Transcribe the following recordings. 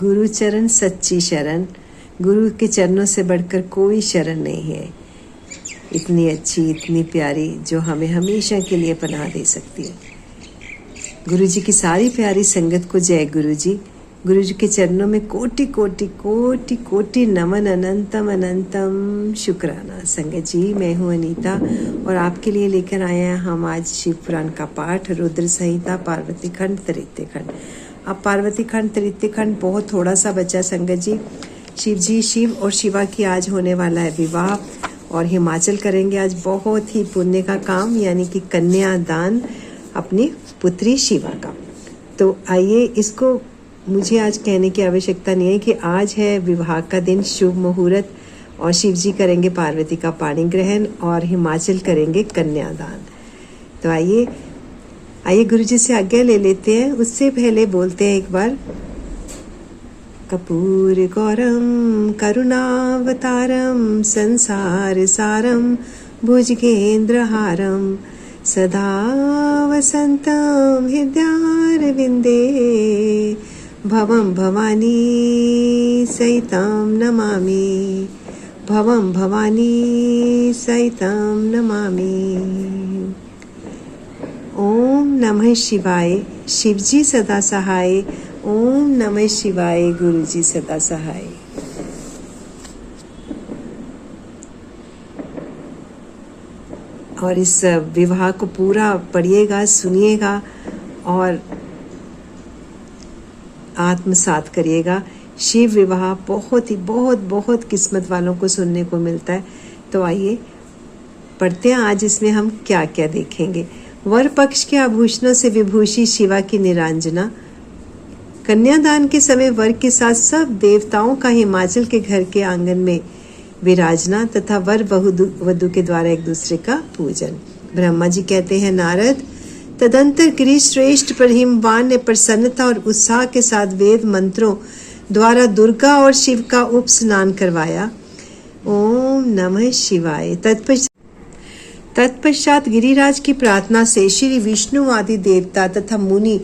गुरु चरण सच्ची शरण, गुरु के चरणों से बढ़कर कोई शरण नहीं है। इतनी अच्छी, इतनी प्यारी, जो हमें हमेशा के लिए पनाह दे सकती है। गुरु जी की सारी प्यारी संगत को जय गुरु जी। गुरु जी के चरणों में कोटि कोटि कोटि कोटि नमन, अनंतम अनंतम शुक्राना। संगत जी, मैं हूँ अनीता और आपके लिए लेकर आए हैं हम आज शिव पुराण का पाठ, रुद्र संहिता, पार्वती खंड, तृतीय खंड। अब पार्वती खंड, तृतीय खंड बहुत थोड़ा सा बचा संगत जी। शिव और शिवा की आज होने वाला है विवाह और हिमाचल करेंगे आज बहुत ही पुण्य का काम, यानी कि कन्यादान अपनी पुत्री शिवा का। तो आइए, इसको मुझे आज कहने की आवश्यकता नहीं है कि आज है विवाह का दिन, शुभ मुहूर्त, और शिव जी करेंगे पार्वती का पाणी ग्रहण और हिमाचल करेंगे कन्यादान। तो आइए गुरु जी से आज्ञा ले लेते हैं। उससे पहले बोलते हैं एक बार, कपूर गौरम करुणावतारम संसार सारम भुजगेंद्रहारम सदा वसंतम हृदयारविंदे भवं भवानी सहितं नमामि, भवं भवानी सहितं नमामि। ओम नमः शिवाय, शिवजी सदा सहाय। ओम नमः शिवाय, गुरु जी सदा सहाय। और इस विवाह को पूरा पढ़िएगा, सुनिएगा और आत्मसात करिएगा। शिव विवाह बहुत किस्मत वालों को सुनने को मिलता है। तो आइए पढ़ते हैं आज इसमें हम क्या क्या देखेंगे। वर पक्ष के आभूषणों से विभूषी शिवा की निरांजना। कन्यादान के समय वर के साथ सब देवताओं का हिमाचल के घर के आंगन में विराजना तथा वर वधु के द्वारा एक दूसरे का पूजन। ब्रह्मा जी कहते हैं, नारद, तदंतर गिरि श्रेष्ठ पर हिमवान ने प्रसन्नता और उत्साह के साथ वेद मंत्रों द्वारा दुर्गा और शिव का उप स्नान करवाया। ओम नमः शिवाय। तत्पश्चात गिरिराज की प्रार्थना से श्री विष्णु आदि देवता तथा मुनि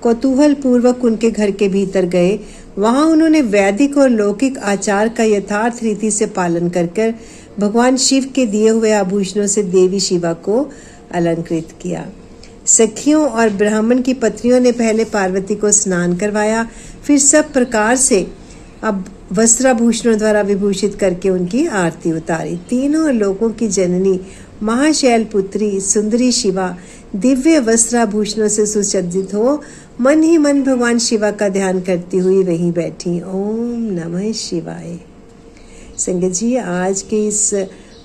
कौतूहल पूर्वक उनके घर के भीतर गए। वहां उन्होंने वैदिक और लौकिक आचार का यथार्थ रीति से पालन कर भगवान शिव के दिए हुए आभूषणों से देवी शिवा को अलंकृत किया। सखियों और ब्राह्मण की पत्नियों ने पहले पार्वती को स्नान करवाया, फिर सब प्रकार से अब वस्त्राभूषणों द्वारा विभूषित करके उनकी आरती उतारी। तीनों लोगों की जननी महाशैल पुत्री सुंदरी शिवा दिव्य वस्त्राभूषणों से सुसज्जित हो मन ही मन भगवान शिवा का ध्यान करती हुई वहीं बैठी। ओम नमः शिवाय। संगत जी, आज के इस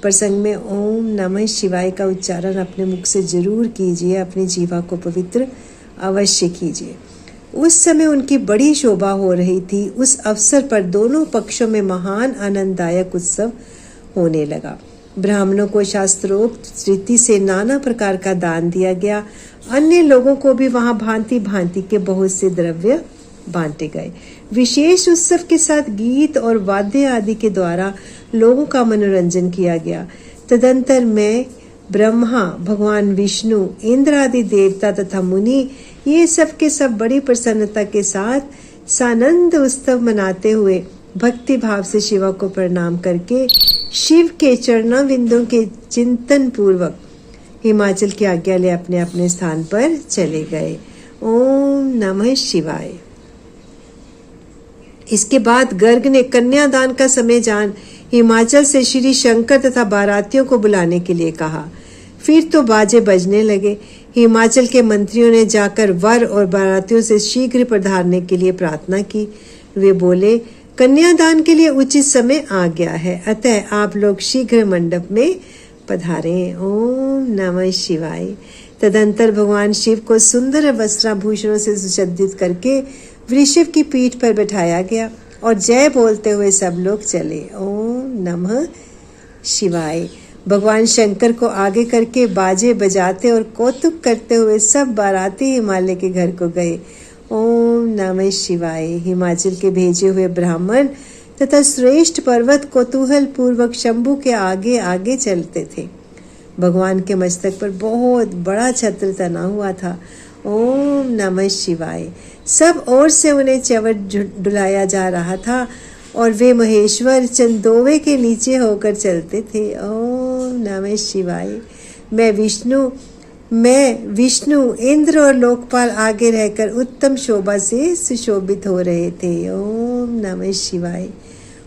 प्रसंग में ओम नमः शिवाय का उच्चारण अपने मुख से जरूर कीजिए, अपनी जीवा को पवित्र अवश्य कीजिए। उस समय उनकी बड़ी शोभा हो रही थी। उस अवसर पर दोनों पक्षों में महान आनंददायक उत्सव होने लगा। ब्राह्मणों को शास्त्रोक्त रीति से नाना प्रकार का दान दिया गया। अन्य लोगों को भी वहां भांति भांति के बहुत से द्रव्य बांटे गए। विशेष उत्सव के साथ गीत और वाद्य आदि के द्वारा लोगों का मनोरंजन किया गया। तदंतर में ब्रह्मा, भगवान विष्णु, इंद्र आदि देवता तथा मुनि ये सब के सब बड़ी प्रसन्नता के साथ सानंद उत्सव मनाते हुए भक्ति भाव से शिवा को प्रणाम करके शिव के चरणाविंदों के चिंतन पूर्वक हिमाचल की आज्ञा ले अपने अपने स्थान पर चले गए। ओम नमः शिवाय। इसके बाद गर्ग ने कन्यादान का समय जान हिमाचल से श्री शंकर तथा बारातियों को बुलाने के लिए कहा। फिर तो बाजे बजने लगे। हिमाचल के मंत्रियों ने जाकर वर और बारातियों से शीघ्र पधारने के लिए प्रार्थना की। वे बोले, कन्यादान के लिए उचित समय आ गया है, अतः आप लोग शीघ्र मंडप में पधारें। ओम नमः शिवाय। तदंतर भगवान शिव को सुंदर वस्त्राभूषणों से सुसज्जित करके वृषभ की पीठ पर बैठाया गया और जय बोलते हुए सब लोग चले। ओम नमः शिवाय। भगवान शंकर को आगे करके बाजे बजाते और कौतुक करते हुए सब बाराती हिमालय के घर को गए। ओम नमः शिवाय। हिमाचल के भेजे हुए ब्राह्मण तथा श्रेष्ठ पर्वत कौतूहल पूर्वक शंभु के आगे आगे चलते थे। भगवान के मस्तक पर बहुत बड़ा छत्र तना हुआ था ओम नमः शिवाय। सब ओर से उन्हें चवर डुलाया जा रहा था और वे महेश्वर चंदोवे के नीचे होकर चलते थे। ओम नमः शिवाय। मैं विष्णु इंद्र और लोकपाल आगे रहकर उत्तम शोभा से सुशोभित हो रहे थे। ओम नमः शिवाय।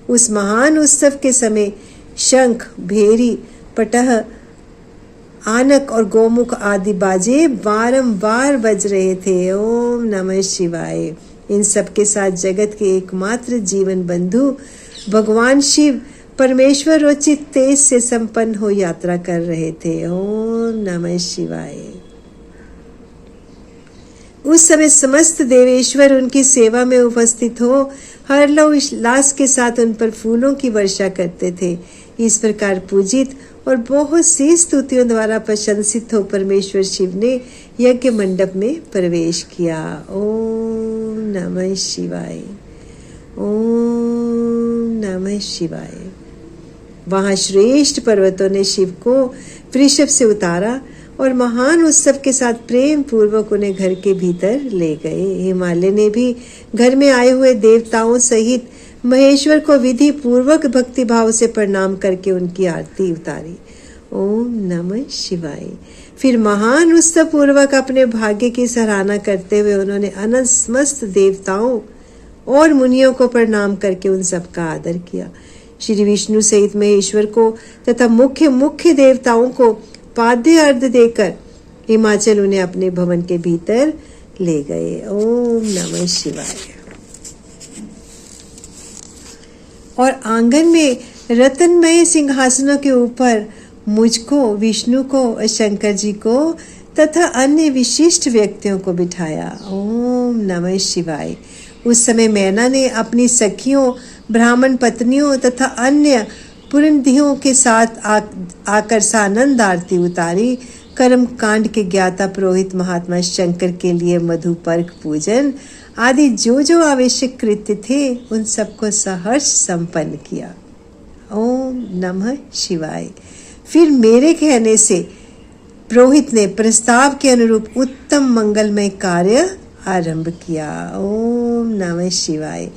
उस महान उत्सव के समय शंख, भेरी, पटह, आनक और गोमुख आदि बाजे बारंबार बज रहे थे। ओम नमः शिवाय। इन सब के साथ जगत के एकमात्र जीवन बंधु भगवान शिव परमेश्वरोचित तेज से संपन्न हो यात्रा कर रहे थे। ओम नमः शिवाय। उस समय समस्त देवेश्वर उनकी सेवा में उपस्थित हो हर्षोल्लास के साथ उन पर फूलों की वर्षा करते थे। इस प्रकार पूजित और बहुत सी स्तुतियों द्वारा प्रशंसित हो परमेश्वर शिव ने यज्ञ मंडप में प्रवेश किया। ओम नमः शिवाय। ओम नमः शिवाय। वहां श्रेष्ठ पर्वतों ने शिव को वृषभ से उतारा और महान उत्सव के साथ प्रेम पूर्वक उन्हें घर के भीतर ले गए। हिमालय ने भी घर में आए हुए देवताओं सहित महेश्वर को विधि पूर्वक भक्ति भाव से प्रणाम करके उनकी आरती उतारी। ओम नमः शिवाय। फिर महान उत्सव पूर्वक अपने भाग्य की सराहना करते हुए उन्होंने अनंत समस्त देवताओं और मुनियों को प्रणाम करके उन सबका आदर किया। श्री विष्णु सहित महेश्वर को तथा मुख्य देवताओं को पाद्य अर्घ देकर हिमाचल उन्हें अपने भवन के भीतर ले गए। ओम नमः शिवाय। और आंगन में रत्नमय सिंहासनों के ऊपर मुझको, विष्णु को और शंकर जी को तथा अन्य विशिष्ट व्यक्तियों को बिठाया। ओम नमः शिवाय। उस समय मैना ने अपनी सखियों, ब्राह्मण पत्नियों तथा अन्य पुरंधियों के साथ आकर सानंद आरती उतारी। कर्म कांड के ज्ञाता पुरोहित महात्मा शंकर के लिए मधुपर्क पूजन आदि जो आवश्यक कृत्य थे उन सबको सहर्ष संपन्न किया। ओम नमः शिवाय। फिर मेरे कहने से पुरोहित ने प्रस्ताव के अनुरूप उत्तम मंगलमय कार्य आरंभ किया। ओम नमः शिवाय।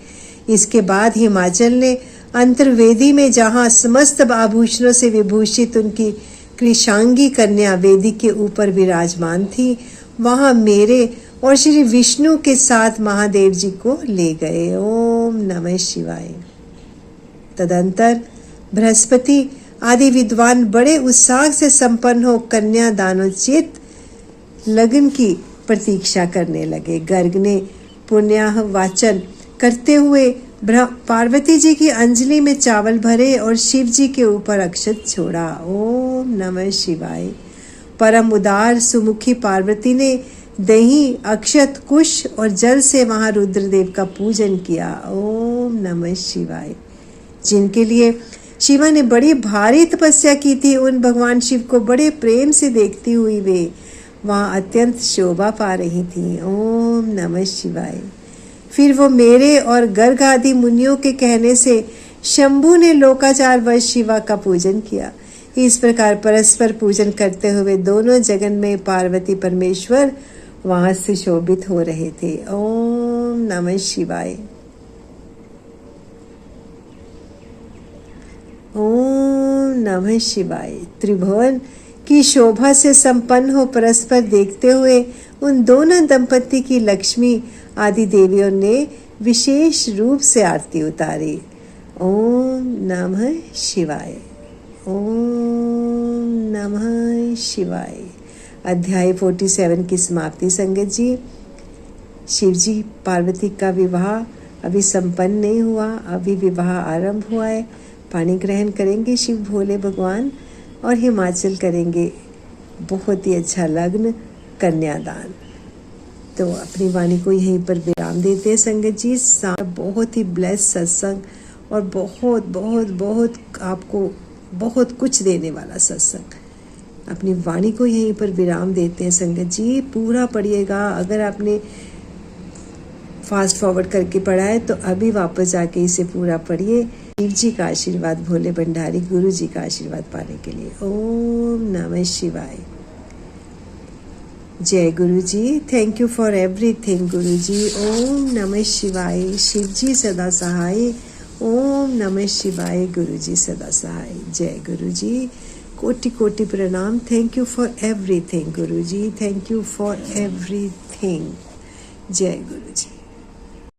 इसके बाद हिमाचल ने अंतर्वेदी में जहाँ समस्त आभूषणों से विभूषित उनकी कृशांगी कन्या वेदी के ऊपर विराजमान थी, वहाँ मेरे और श्री विष्णु के साथ महादेव जी को ले गए। ओम नमः शिवाय। तदंतर बृहस्पति आदि विद्वान बड़े उत्साह से संपन्न हो कन्या दानोचित लगन की प्रतीक्षा करने लगे। गर्ग ने पुण्याह वाचन करते हुए पार्वती जी की अंजलि में चावल भरे और शिव जी के ऊपर अक्षत छोड़ा। ओम नमः शिवाय। परम उदार सुमुखी पार्वती ने दही, अक्षत, कुश और जल से वहां रुद्रदेव का पूजन किया। ओम नमः शिवाय। जिनके लिए शिवा ने बड़ी भारी तपस्या की थी, उन भगवान शिव को बड़े प्रेम से देखती हुई वे वहां अत्यंत शोभा पा रही थी। ओम नमः शिवाय। फिर वो मेरे और गर्ग आदि मुनियों के कहने से शंभु ने लोकाचार वश शिवा का पूजन किया। इस प्रकार परस्पर पूजन करते हुए दोनों जगन में पार्वती परमेश्वर वहां से शोभित हो रहे थे। ओम नमः शिवाय। ओम नमः शिवाय। त्रिभुवन की शोभा से संपन्न हो परस्पर देखते हुए उन दोनों दंपति की लक्ष्मी आदि देवियों ने विशेष रूप से आरती उतारी। ओम नमः शिवाय। ओम नमः शिवाय। अध्याय 47 की समाप्ति। संगत जी, शिव जी पार्वती का विवाह अभी संपन्न नहीं हुआ, अभी विवाह आरंभ हुआ है। पानी ग्रहण करेंगे शिव भोले भगवान और हिमाचल करेंगे बहुत ही अच्छा लग्न कन्यादान। तो अपनी वाणी को यहीं पर विराम देते हैं संगत जी। बहुत ही ब्लेस सत्संग और बहुत बहुत बहुत आपको बहुत कुछ देने वाला सत्संग। अपनी वाणी को यहीं पर विराम देते हैं संगत जी। पूरा पढ़िएगा। अगर आपने फास्ट फॉरवर्ड करके पढ़ा है तो अभी वापस जाके इसे पूरा पढ़िए। शिव जी का आशीर्वाद, भोले भंडारी गुरु जी का आशीर्वाद पाने के लिए। ओम नमः शिवाय। जय गुरु जी, थैंक यू फॉर एवरीथिंग गुरु जी। ओम नमः शिवाय, शिव जी सदा सहाय। ओम नमः शिवाय, गुरु जी सदा सहाय। जय गुरु जी, कोटि कोटि प्रणाम। Thank you for everything Guru ji, thank you for everything. जय गुरु जी।